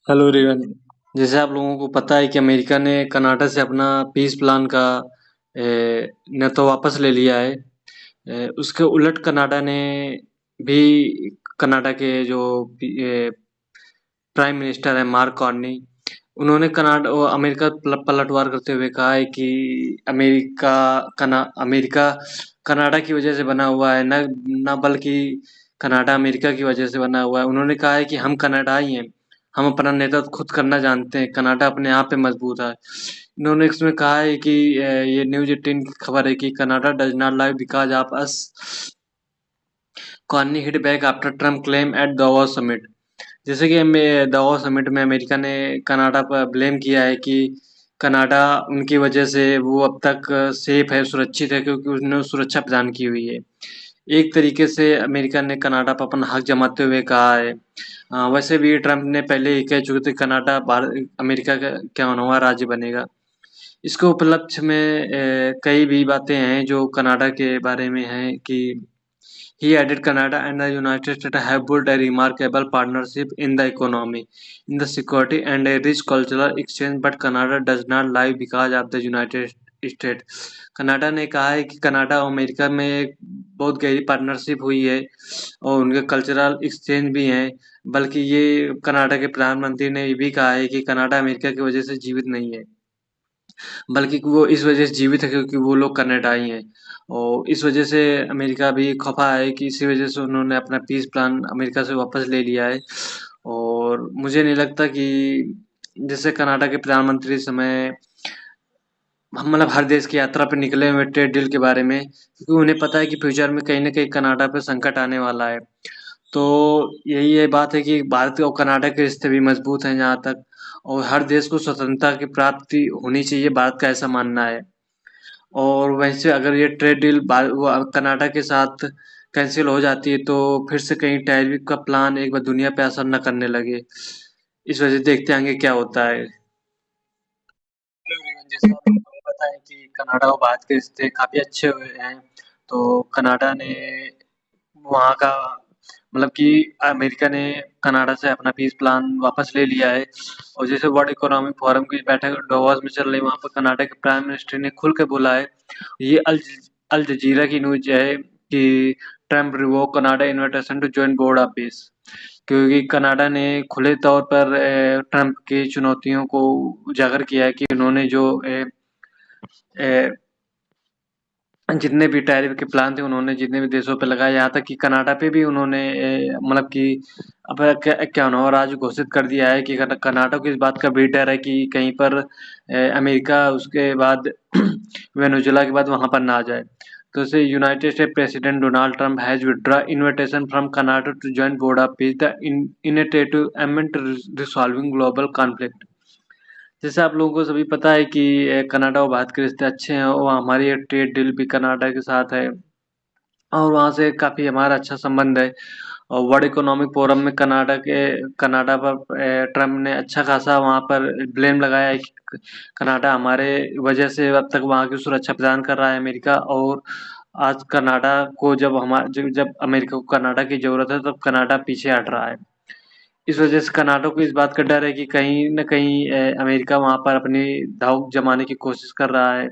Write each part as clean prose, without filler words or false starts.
Hello रिवन। जैसे आप लोगों को पता है कि अमेरिका ने कनाडा से अपना पीस प्लान का न तो वापस ले लिया है। उसके उलट कनाडा ने भी कनाडा के जो प्राइम मिनिस्टर है मार्क कार्नी, उन्होंने अमेरिका पलटवार करते हुए कहा है कि अमेरिका कनाडा की वजह से बना हुआ है, न बल्कि कनाडा अमेरिका की वजह से बना हुआ है। उन्होंने कहा है कि हम कनाडाई हैं, हम अपना नेतृत्व खुद करना जानते हैं, कनाडा अपने आप पे मजबूत है। इन्होंने इसमें कहा है कि ये न्यूज 18 की खबर है कि Canada does not like because of us, Carney hit back after Trump claim at Davos summit. जैसे कि दावोस समिट में अमेरिका ने कनाडा पर ब्लेम किया है कि कनाडा उनकी वजह से वो अब तक सेफ है, सुरक्षित है, क्योंकि उसने सुरक्षा प्रदान की हुई है। एक तरीके से अमेरिका ने कनाडा पर अपना हक जमाते हुए कहा है। वैसे भी ट्रम्प ने पहले ही कह चुके थे कनाडा भारत अमेरिका का क्या नवा राज्य बनेगा। इसके उपलक्ष्य में कई भी बातें हैं जो कनाडा के बारे में हैं कि he added Canada and the United States have built a remarkable partnership in the economy, in the security and a rich cultural exchange, but Canada does not lie because of the United States. Canada ने कहा है कि Canada और America में एक बहुत गहरी partnership हुई है और उनके कल्चरल एक्सचेंज भी हैं। बल्कि ये कनाडा के प्रधानमंत्री ने ये भी कहा है कि कनाडा अमेरिका की वजह से जीवित नहीं है, बल्कि वो इस वजह से जीवित है क्योंकि वो लोग कनाडाई हैं। और इस वजह से अमेरिका भी खफा है कि इसी वजह से उन्होंने अपना पीस प्लान अमेरिका से वापस ले लिया है। और मुझे नहीं लगता कि जैसे कनाडा के प्रधानमंत्री इस समय हम मतलब हर देश की यात्रा पे निकले हुए ट्रेड डील के बारे में, क्योंकि उन्हें पता है कि फ्यूचर में कहीं न कहीं कनाडा पे संकट आने वाला है। तो यही ये बात है कि भारत और कनाडा के रिश्ते भी मजबूत हैं जहाँ तक, और हर देश को स्वतंत्रता की प्राप्ति होनी चाहिए, भारत का ऐसा मानना है। और वैसे अगर ये ट्रेड डील कनाडा के साथ कैंसिल हो जाती है तो फिर से कहीं टैरिफ का प्लान एक बार दुनिया पे असर न करने लगे। इस वजह से देखते आगे क्या होता है। जैसे आप लोगों को पता है कि कनाडा और भारत के रिश्ते काफी अच्छे हुए हैं। तो कनाडा ने वहाँ का मतलब कि अमेरिका ने कनाडा से अपना पीस प्लान वापस ले लिया है। और जैसे वर्ल्ड इकोनॉमिक फोरम की बैठक davos में चल रही है, वहाँ पर कनाडा के प्राइम मिनिस्टर ने खुल के बोला है। ये अल जजीरा की न्यूज है कि Trump revoke Canada invitation to join board of peace, क्योंकि कनाडा ने खुले तौर पर ट्रम्प की चुनौतियों को उजागर किया है कि उन्होंने जो ए, जितने भी टैरिफ के प्लान थे उन्होंने जितने भी देशों पे लगाए, यहाँ तक कि कनाडा पे भी उन्होंने मतलब कि अब इक्यावनवां राज्य घोषित कर दिया है कि कनाडा को इस बात का भी डर है कि कहीं पर अमेरिका उसके बाद वेनेजुएला के बाद वहां पर ना आ जाए। तो इसे United State president Donald Trump has withdraw invitation from Canada to join board of Peace the initiative aimed at resolving global conflict. जैसे आप लोगों को सभी पता है कि कनाडा और भारत के रिश्ते अच्छे हैं और हमारी एक ट्रेड डील भी कनाडा के साथ है और वहाँ से काफ़ी हमारा अच्छा संबंध है। और वर्ल्ड इकोनॉमिक फोरम में कनाडा पर ट्रम्प ने अच्छा खासा वहाँ पर ब्लेम लगाया है कि कनाडा हमारे वजह से अब तक वहाँ की सुरक्षा प्रदान कर रहा है अमेरिका। और आज कनाडा को जब अमेरिका को कनाडा की ज़रूरत है तब कनाडा पीछे हट रहा है। इस वजह से कनाडा को इस बात का डर है कि कहीं न कहीं अमेरिका वहाँ पर अपनी दांव जमाने की कोशिश कर रहा है।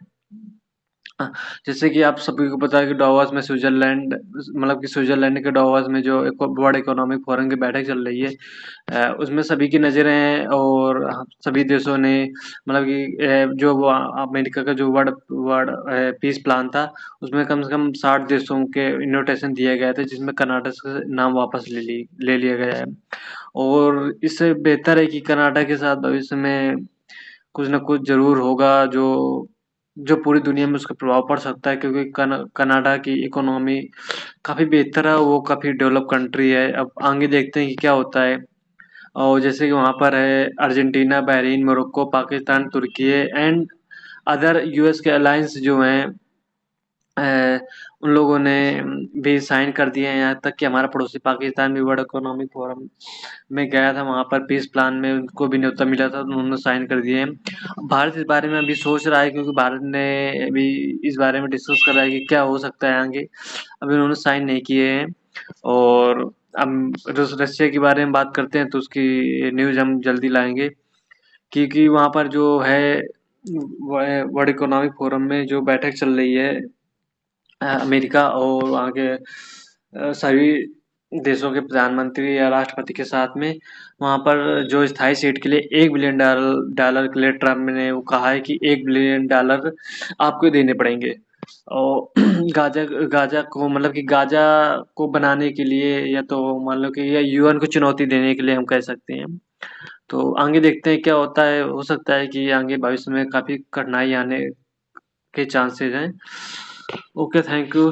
अ, जैसे कि आप सभी को पता है कि डावोस में मतलब कि स्विट्ज़रलैंड के डावोस में जो वर्ल्ड इकोनॉमिक फोरम की बैठक चल रही है, उसमें सभी की नज़रें हैं और सभी देशों ने मतलब कि जो वो अमेरिका का जो वर्ल्ड वर्ल्ड पीस प्लान था, उसमें कम से कम 60 देशों के इन्विटेशन दिए गए थे, जिसमें कर्नाटक से नाम वापस ले लिया गया है। और इससे बेहतर है कि कनाडा के साथ भविष्य में कुछ न कुछ ज़रूर होगा जो जो पूरी दुनिया में उसका प्रभाव पड़ सकता है, क्योंकि कनाडा की इकोनॉमी काफ़ी बेहतर है, वो काफ़ी डेवलप कंट्री है। अब आगे देखते हैं कि क्या होता है। और जैसे कि वहाँ पर है Argentina, Bahrain, Morocco, Pakistan, Turkey and other US के अलायंस जो हैं, अ, उन लोगों ने भी साइन कर दिए हैं। यहाँ तक कि हमारा पड़ोसी पाकिस्तान भी वर्ल्ड इकोनॉमिक फोरम में गया था, वहाँ पर पीस प्लान में उनको भी न्योता मिला था, तो उन्होंने साइन कर दिए हैं। भारत इस बारे में अभी सोच रहा है, क्योंकि भारत ने अभी इस बारे में डिस्कस कर रहा है कि क्या हो सकता है आगे। अभी उन्होंने साइन नहीं किए हैं। और रशिया के बारे में बात करते हैं तो उसकी न्यूज़ हम जल्दी लाएंगे, क्योंकि वहाँ पर जो है वर्ल्ड इकोनॉमिक फोरम में जो बैठक चल रही है अमेरिका और वहाँ के सभी देशों के प्रधानमंत्री या राष्ट्रपति के साथ में, वहाँ पर जो स्थायी सीट के लिए $1 बिलियन डॉलर के लिए ट्रम्प ने वो कहा है कि $1 बिलियन आपको देने पड़ेंगे। और गाजा गाजा को मतलब कि गाजा को बनाने के लिए, या तो मान लो कि या यूएन को चुनौती देने के लिए हम कह सकते हैं। तो आगे देखते हैं क्या होता है, हो सकता है कि आगे भविष्य में काफ़ी कठिनाई आने के चांसेस हैं। Okay, thank you.